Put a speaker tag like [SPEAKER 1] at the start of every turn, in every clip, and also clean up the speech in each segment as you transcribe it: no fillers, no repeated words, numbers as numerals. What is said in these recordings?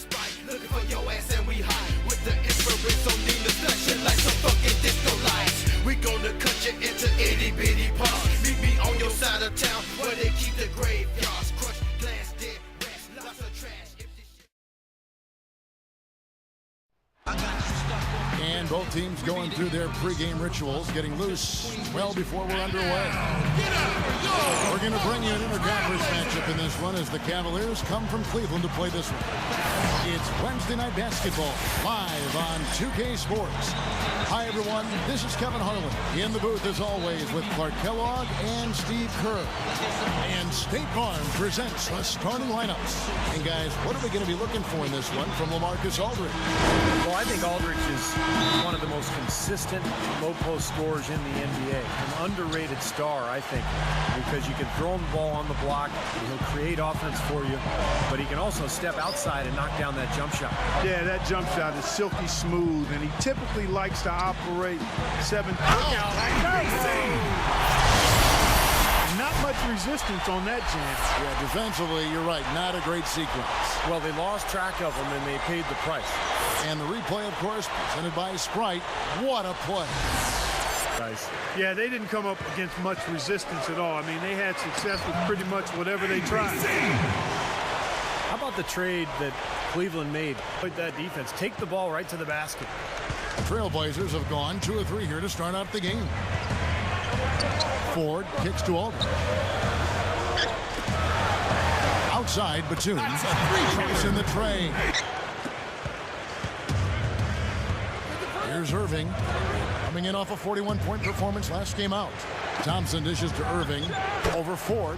[SPEAKER 1] spike, looking for your ass and we hide with the infrared so need the flashing like some fucking disco lights. We gonna cut you into itty bitty parts. Meet me on your side of town where they keep the graveyards. Crushed glass, dead rats, lots of trash.
[SPEAKER 2] And both teams going through their pregame rituals, getting loose well before we're underway. We're going to bring you an interconference matchup in this one as the Cavaliers come from Cleveland to play this one. It's Wednesday Night Basketball, live on 2K Sports. Hi, everyone. This is Kevin Harlan. In the booth, as always, with Clark Kellogg and Steve Kerr. And State Farm presents the starting lineups. And, guys, what are we going to be looking for in this one from LaMarcus Aldridge?
[SPEAKER 3] Well, I think Aldridge is one of the most consistent low-post scorers in the NBA. An underrated star, I think, because you can throw him the ball on the block, and he'll create offense for you, but he can also step outside and knock down that jump shot.
[SPEAKER 4] Yeah, that jump shot is silky smooth, and he typically likes to operate 7. Not much resistance on that jam.
[SPEAKER 2] Yeah, defensively, you're right, not a great sequence.
[SPEAKER 3] Well, they lost track of him, and they paid the price.
[SPEAKER 2] And the replay, of course, presented by Sprite. What a play.
[SPEAKER 3] Nice.
[SPEAKER 4] Yeah, they didn't come up against much resistance at all. I mean, they had success with pretty much whatever they tried.
[SPEAKER 3] How about the trade that Cleveland made with that defense? Take the ball right to the basket.
[SPEAKER 2] Trailblazers have gone 2 of 3 here to start out the game. Ford kicks to Aldridge. Outside, Batum. Price in the tray. Here's Irving. Coming in off a 41-point performance last game out. Thompson dishes to Irving. Over Ford.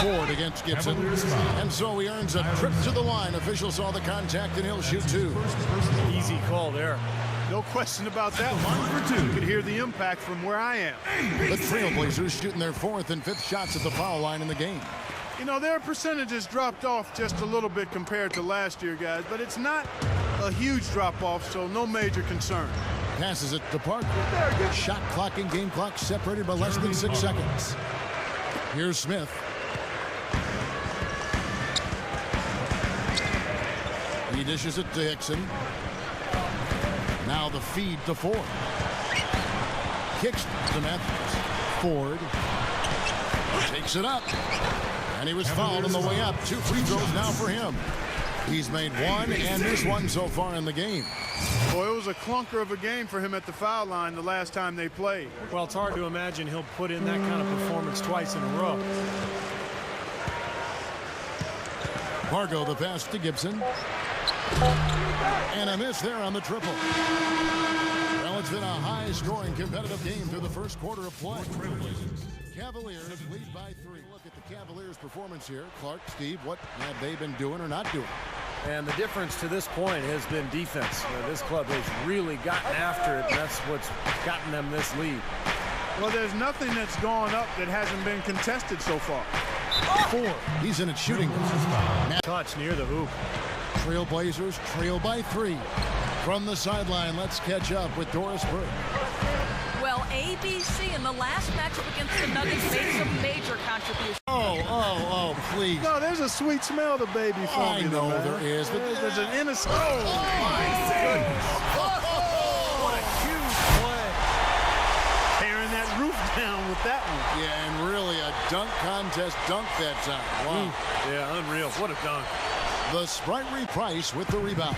[SPEAKER 2] Ford against Gibson. And so he earns a trip to the line. Official saw the contact and he'll shoot 2.
[SPEAKER 3] Easy call there.
[SPEAKER 4] No question about that one. You could hear the impact from where I am.
[SPEAKER 2] The Trailblazers shooting their 4th and 5th shots at the foul line in the game.
[SPEAKER 4] You know, their percentages dropped off just a little bit compared to last year, guys, but it's not a huge drop-off, so no major concern.
[SPEAKER 2] Passes it to Parker. Shot clock and game clock separated by less than 6 seconds. Here's Smith. He dishes it to Hickson. Now the feed to Ford. Kicks to Matthews. Ford takes it up. And he was fouled on the way up. 2 free throws now for him. He's made 1 and missed 1 so far in the game.
[SPEAKER 4] Boy, it was a clunker of a game for him at the foul line the last time they played.
[SPEAKER 3] Well, it's hard to imagine he'll put in that kind of performance twice in a row.
[SPEAKER 2] Pargo the pass to Gibson. And a miss there on the triple. Well, it's been a high-scoring competitive game through the first quarter of play. Cavaliers lead by 3. Look at the Cavaliers' performance here. Clark, Steve, what have they been doing or not doing?
[SPEAKER 3] And the difference to this point has been defense. This club has really gotten after it. That's what's gotten them this lead.
[SPEAKER 4] Well, there's nothing that's gone up that hasn't been contested so far.
[SPEAKER 2] 4. He's in a shooting.
[SPEAKER 3] Touch near the hoop.
[SPEAKER 2] Trailblazers trail by 3. From the sideline, let's catch up with Doris Burke.
[SPEAKER 5] Well, ABC in the last matchup against the Nuggets made some major contributions.
[SPEAKER 2] Oh, please.
[SPEAKER 4] No, there's a sweet smell to baby
[SPEAKER 2] I
[SPEAKER 4] formula,
[SPEAKER 2] know
[SPEAKER 4] man.
[SPEAKER 2] there is. But
[SPEAKER 4] There's an innocent...
[SPEAKER 3] My goodness. What a huge play.
[SPEAKER 4] Tearing that roof down with that one.
[SPEAKER 2] yeah, and really a dunk contest dunk that time. Wow.
[SPEAKER 3] Yeah, unreal. What a dunk.
[SPEAKER 2] The Sprite Price with the rebound.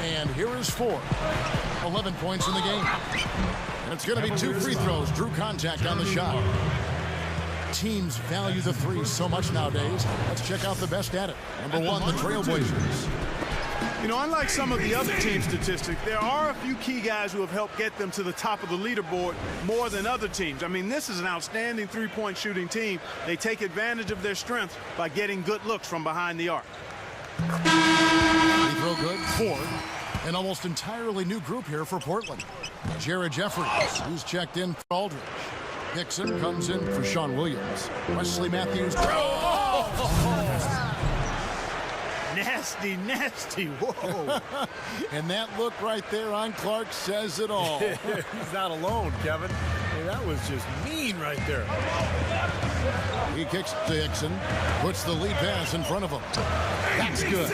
[SPEAKER 2] And here is Ford. 11 points in the game. And it's going to be 2 free throws. Drew contact on the shot. Teams value the 3 so much nowadays. Let's check out the best at it. Number 1, the Trailblazers.
[SPEAKER 4] You know, unlike some of the other team statistics, there are a few key guys who have helped get them to the top of the leaderboard more than other teams. I mean, this is an outstanding 3-point shooting team. They take advantage of their strength by getting good looks from behind the arc.
[SPEAKER 2] Free throw good. Ford. An almost entirely new group here for Portland. Jared Jeffries, who's checked in for Aldridge. Hickson comes in for Sean Williams. Wesley Matthews.
[SPEAKER 4] Nasty, nasty. Whoa.
[SPEAKER 2] And that look right there on Clark says it all.
[SPEAKER 3] He's not alone, Kevin. Hey, that was just mean right there.
[SPEAKER 2] He kicks to Hickson, puts the lead pass in front of him. That's good.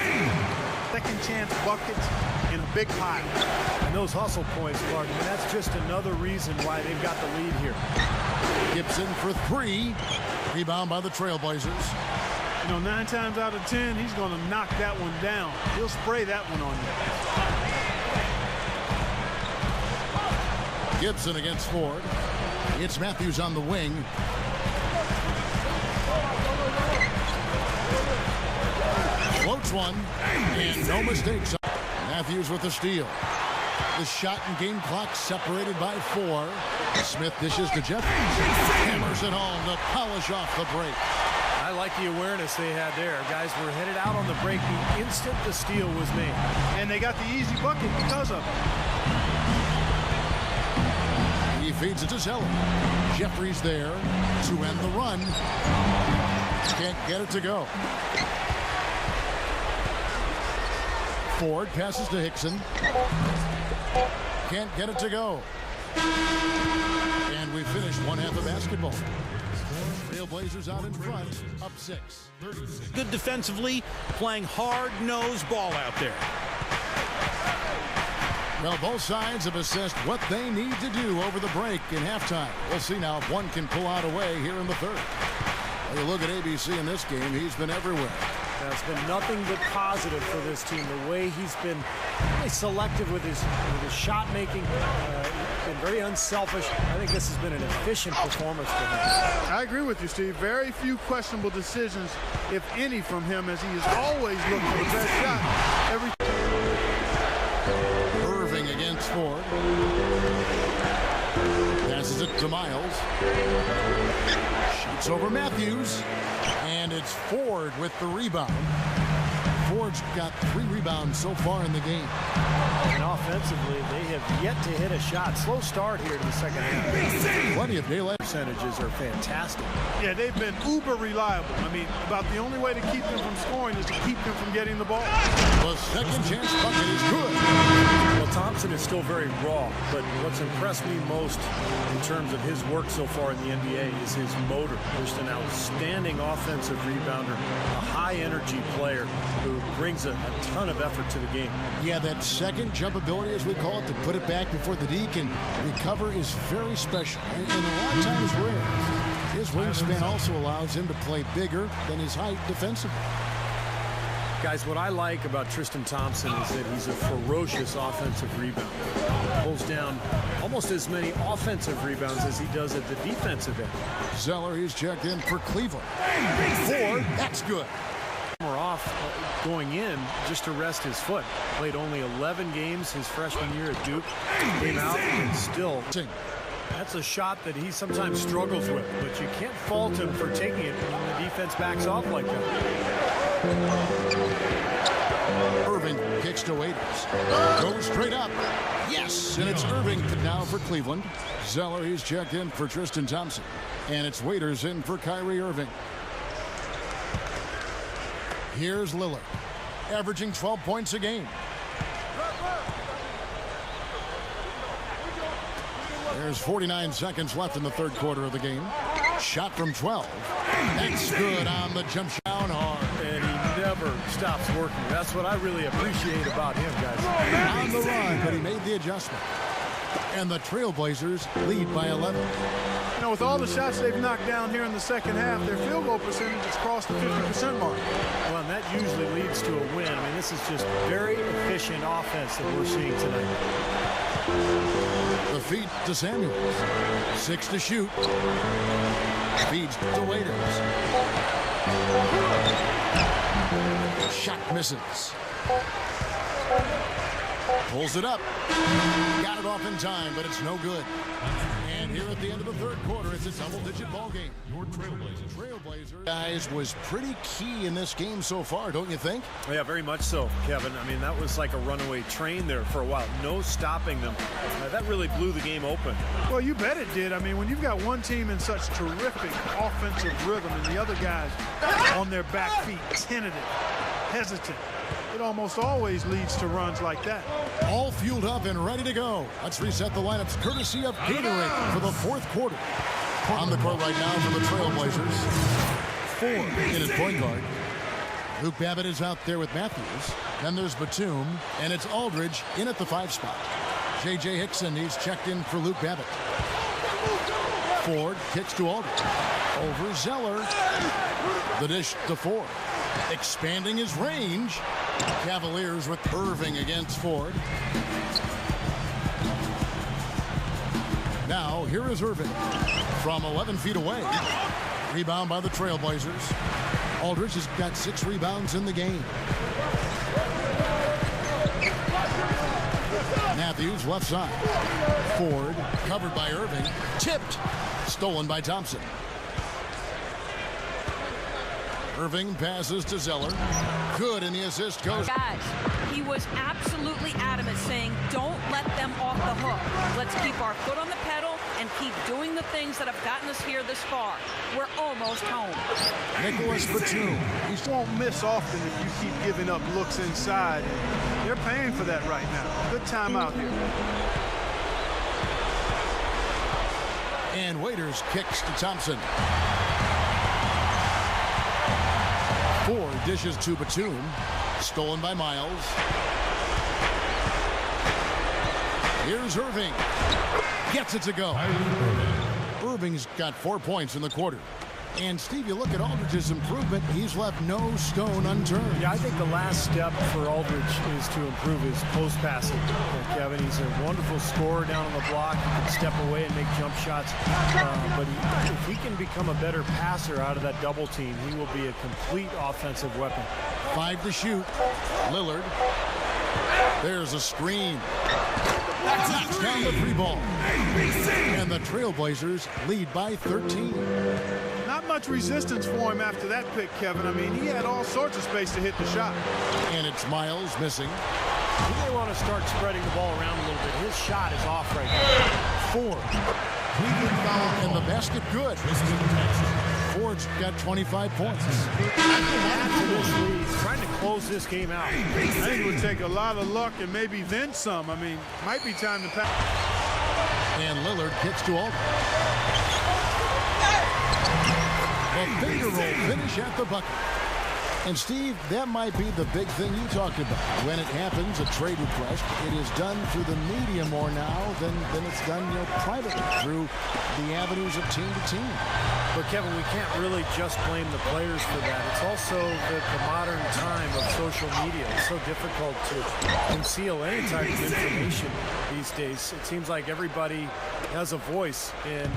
[SPEAKER 4] Second chance buckets in a big pile.
[SPEAKER 3] And those hustle points, Clark, I mean, that's just another reason why they've got the lead here.
[SPEAKER 2] Gibson for 3. Rebound by the Trailblazers.
[SPEAKER 4] You know, 9 times out of 10, he's going to knock that one down. He'll spray that one on you.
[SPEAKER 2] Gibson against Ford. It's Matthews on the wing. Floats one, and no mistakes. Matthews with the steal. The shot and game clock separated by 4. Smith dishes to Jeffries. Hammers it home to polish off the break.
[SPEAKER 3] I like the awareness they had there. Guys were headed out on the break the instant the steal was made.
[SPEAKER 4] And they got the easy bucket because of it.
[SPEAKER 2] He feeds it to Zeller. Jeffries there to end the run. Can't get it to go. Ford passes to Hickson. Can't get it to go. And we finish one half of basketball. Trailblazers out in front, up 6.
[SPEAKER 6] Good defensively, playing hard-nosed ball out there.
[SPEAKER 2] Well, both sides have assessed what they need to do over the break in halftime. We'll see now if one can pull out away here in the third. Well, you look at ABC in this game, he's been everywhere.
[SPEAKER 3] That's been nothing but positive for this team. The way he's been really selective with his shot making, been very unselfish. I think this has been an efficient performance for him.
[SPEAKER 4] I agree with you, Steve. Very few questionable decisions, if any, from him, as he is always looking for the best shot.
[SPEAKER 2] Irving against Ford. Passes it to Miles. Shoots over Matthews. And it's Ford with the rebound. Ford's got 3 rebounds so far in the game.
[SPEAKER 3] And offensively, they have yet to hit a shot. Slow start here to the second half.
[SPEAKER 2] Plenty of daylight.
[SPEAKER 3] Percentages are fantastic.
[SPEAKER 4] Yeah, they've been uber reliable. I mean, about the only way to keep them from scoring is to keep them from getting the ball.
[SPEAKER 2] The second chance bucket is good.
[SPEAKER 3] Well, Thompson is still very raw, but what's impressed me most in terms of his work so far in the NBA is his motor. Just an outstanding offensive rebounder, a high-energy player who brings a ton of effort to the game.
[SPEAKER 2] Yeah, that second jump ability, as we call it, to put it back before the D can recover is very special. And a lot of times rare. His wingspan also allows him to play bigger than his height defensively.
[SPEAKER 3] Guys, what I like about Tristan Thompson is that he's a ferocious offensive rebounder. Pulls down almost as many offensive rebounds as he does at the defensive end.
[SPEAKER 2] Zeller, he's checked in for Cleveland. Ford, that's good.
[SPEAKER 3] More off going in just to rest his foot. Played only 11 games his freshman year at Duke. Came out and still. That's a shot that he sometimes struggles with, but you can't fault him for taking it when the defense backs off like that.
[SPEAKER 2] Irving kicks to Waiters. Goes straight up. Yes, and it's Irving now for Cleveland. Zeller, he's checked in for Tristan Thompson. And it's Waiters in for Kyrie Irving. Here's Lillard, averaging 12 points a game. There's 49 seconds left in the third quarter of the game. Shot from 12. That's good on the jump shot. Down hard.
[SPEAKER 3] And he never stops working. That's what I really appreciate about him, guys.
[SPEAKER 2] On the run, but he made the adjustment. And the Trailblazers lead by 11.
[SPEAKER 4] You know, with all the shots they've knocked down here in the second half, their field goal percentage has crossed the 50% mark.
[SPEAKER 3] Well, and that usually leads to a win. I mean, this is just very efficient offense that we're seeing tonight.
[SPEAKER 2] The feed to Samuels. 6 to shoot. Feeds to Waiters. Shot misses. Pulls it up. Got it off in time, but it's no good. And here at the end of the third quarter, it's a double-digit ball game. Your Trailblazers, guys, was pretty key in this game so far, don't you think?
[SPEAKER 3] Yeah, very much so, Kevin. I mean, that was like a runaway train there for a while. No stopping them. That really blew the game open.
[SPEAKER 4] Well, you bet it did. I mean, when you've got one team in such terrific offensive rhythm and the other guys on their back feet, tentative, hesitant. It almost always leads to runs like that.
[SPEAKER 2] All fueled up and ready to go. Let's reset the lineups courtesy of Gatorade for the fourth quarter. On the court right now for the Trailblazers. Ford in at point guard. Luke Babbitt is out there with Matthews. Then there's Batum, and it's Aldridge in at the 5 spot. J.J. Hickson, he's checked in for Luke Babbitt. Ford kicks to Aldridge. Over Zeller. The dish to Ford. Expanding his range. Cavaliers with Irving against Ford. Now, here is Irving from 11 feet away. Rebound by the Trailblazers. Aldridge has got 6 rebounds in the game. Matthews left side. Ford covered by Irving. Tipped. Stolen by Thompson. Irving passes to Zeller. Good, and the assist goes.
[SPEAKER 5] Guys, he was absolutely adamant saying, don't let them off the hook. Let's keep our foot on the pedal and keep doing the things that have gotten us here this far. We're almost home.
[SPEAKER 2] Nicholas Batum.
[SPEAKER 4] He won't miss often if you keep giving up looks inside. They're paying for that right now. Good timeout here.
[SPEAKER 2] And Waiters kicks to Thompson. Ford dishes to Batum. Stolen by Miles. Here's Irving. Gets it to go. Irving's got 4 points in the quarter. And Steve, you look at Aldridge's improvement, he's left no stone unturned.
[SPEAKER 3] Yeah, I think the last step for Aldridge is to improve his post passing. Kevin, he's a wonderful scorer down on the block. He can step away and make jump shots. But if he can become a better passer out of that double team, he will be a complete offensive weapon.
[SPEAKER 2] 5 to shoot. Lillard. There's a screen. Knocks down the 3 ball. And the Trailblazers lead by 13.
[SPEAKER 4] Not much resistance for him after that pick, Kevin. I mean, he had all sorts of space to hit the shot.
[SPEAKER 2] And it's Miles missing.
[SPEAKER 3] He may want to start spreading the ball around a little bit. His shot is off right now.
[SPEAKER 2] Ford. And the basket good. Ford's got 25 points.
[SPEAKER 3] Trying to close this game out.
[SPEAKER 4] I think it would take a lot of luck and maybe then some. I mean, might be time to pass.
[SPEAKER 2] And Lillard kicks to Aldridge. A finger roll finish at the bucket. And Steve, that might be the big thing you talked about. When it happens, a trade request, it is done through the media more now than it's done, privately through the avenues of team to team.
[SPEAKER 3] But Kevin, we can't really just blame the players for that. It's also the modern time of social media. It's so difficult to conceal any type of information these days. It seems like everybody has a voice, and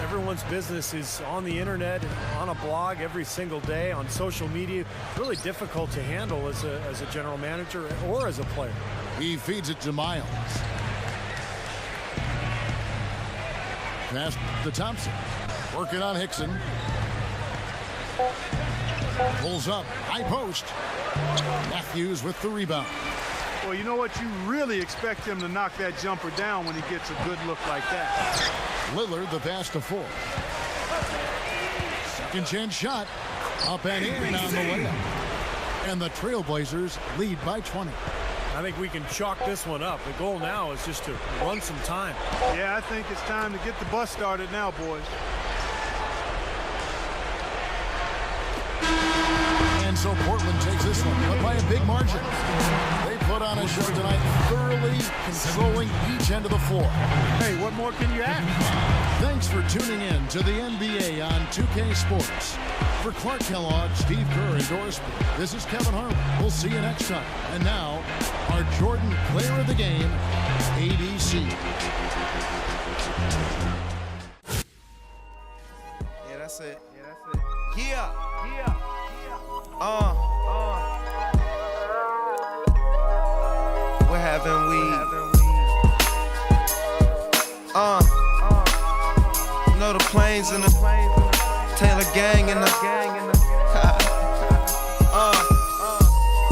[SPEAKER 3] everyone's business is on the internet, on a blog every single day, on social media. It's really difficult to handle as a general manager or as a player.
[SPEAKER 2] He feeds it to Miles. Pass to Thompson. Working on Hickson. Pulls up. High post. Matthews with the rebound.
[SPEAKER 4] Well, you know what? You really expect him to knock that jumper down when he gets a good look like that.
[SPEAKER 2] Lillard, the pass to Ford. Second chance shot. Up and in on the layup. And the Trailblazers lead by 20.
[SPEAKER 3] I think we can chalk this one up. The goal now is just to run some time.
[SPEAKER 4] Yeah, I think it's time to get the bus started now, boys.
[SPEAKER 2] And so Portland takes this one, but by a big margin. They put on a show tonight, thoroughly controlling each end of the floor.
[SPEAKER 4] Hey, what more can you ask?
[SPEAKER 2] Thanks for tuning in to the NBA on 2K Sports. For Clark Kellogg, Steve Kerr, and Doris Burke, this is Kevin Harlan. We'll see you next time. And now, our Jordan Player of the Game, ABC.
[SPEAKER 7] Yeah, that's it.
[SPEAKER 4] Yeah.
[SPEAKER 7] We're having weed. You know the planes and the Taylor gang and the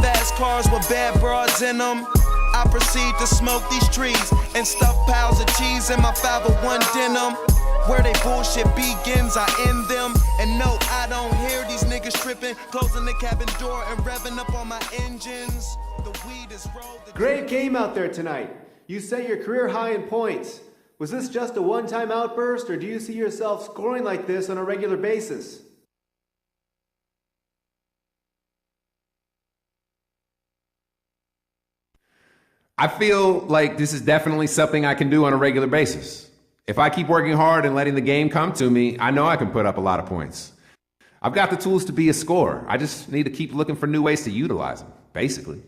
[SPEAKER 7] fast cars with bad broads in them. I proceed to smoke these trees and stuff piles of cheese in my 501 denim. Where they bullshit begins, I end them. And no, I don't hear these niggas tripping, closing the cabin door and revving up on my engines. The weed is rolled.
[SPEAKER 8] Great game out there tonight. You set your career high in points. Was this just a one-time outburst, or do you see yourself scoring like this on a regular basis?
[SPEAKER 9] I feel like this is definitely something I can do on a regular basis. If I keep working hard and letting the game come to me, I know I can put up a lot of points. I've got the tools to be a scorer. I just need to keep looking for new ways to utilize them, basically.